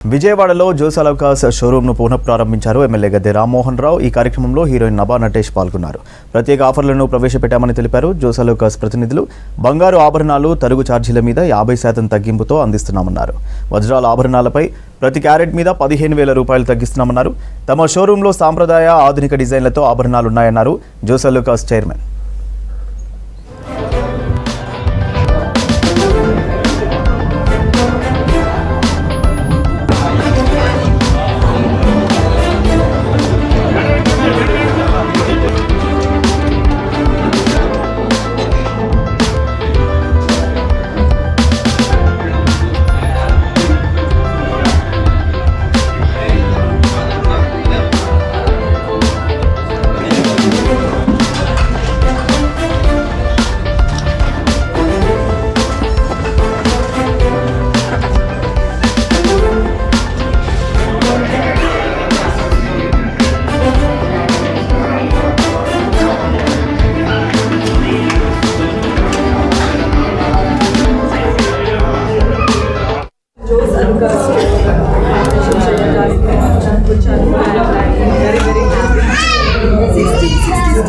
విజయవాడలో Jose అలౌకాస్ షోరూమ్ను పునఃప్రారంభించారు MLA Gadde Rammohan Rao. ఈ కార్యక్రమంలో హీరోయిన్ నభా నటేష్ పాల్గొన్నారు. ప్రత్యేక ఆఫర్లను ప్రవేశపెట్టామని తెలిపారు. జోస్ అలౌకాస్ ప్రతినిధులు బంగారు ఆభరణాలు తరుగు ఛార్జీల మీద 50% తగ్గింపుతో అందిస్తున్నామన్నారు. వజ్రాల ఆభరణాలపై ప్రతి క్యారెట్ మీద 15,000 రూపాయలు తగ్గిస్తున్నామన్నారు. తమ షోరూంలో సాంప్రదాయ ఆధునిక డిజైన్లతో ఆభరణాలున్నాయన్నారు Jos Alukkas chairman.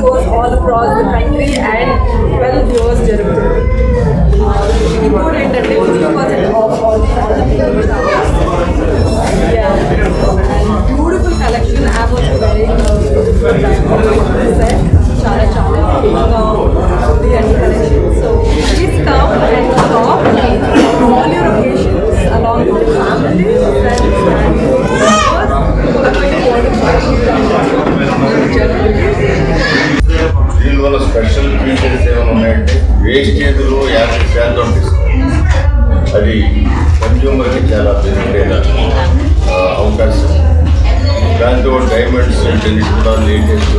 Stores all across the country and 12 years జరుగుతుంది. ఇంకోటి ఏంటంటే 50% off all the delivery charges. And beautiful collection. I'm also wearing set. చాలా ఉంది అన్ని collection. So please come and shop for all your occasions along with your family, friends and దీనివల్ల special features ఏమైనా ఉన్నాయంటే వేస్టేజ్లో 50% discount. అది కన్జ్యూమర్కి చాలా benefit అవకాశం. దాంతో డైమండ్స్ ఇది కూడా లేటెస్ట్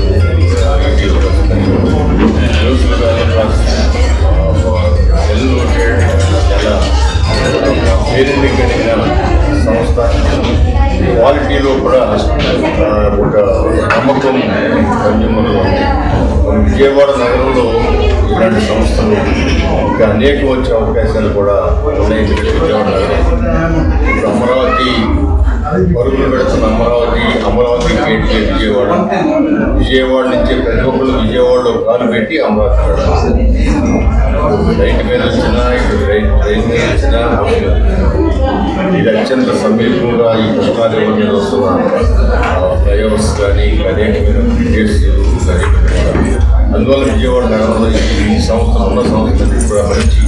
చాలా పేరుని కలిగిన సంస్థ. క్వాలిటీలో కూడా ఒక నమ్మకం కన్జ్యూమర్లో ఉంది. విజయవాడ నగరంలో ఇలాంటి సంస్థలు ఇంకా అనేక వచ్చే అవకాశాలు కూడా ఉన్నాయి. విజయవాడ నగరం ఇప్పుడు అమరావతి పరుగులు పెడుతున్న అమరావతి గేట్వే విజయవాడ నుంచి ప్రతి ఒక్కరు విజయవాడలో కాలు పెట్టి అమరావతి పెడతారు. రైట్ మీద వచ్చినా ఇప్పుడు ట్రైన్ మీద వచ్చినా ఇది అత్యంత సమీపంగా ఈ పుస్తకాలు మీద వస్తున్న ఫ్లైఓవర్స్ కానీ అనేకమైన బ్రిడ్జెస్ కానీ అందువల్ల విజయవాడ నగరంలో ఈ సంస్థలు ఉన్న సంస్థలు కూడా మంచి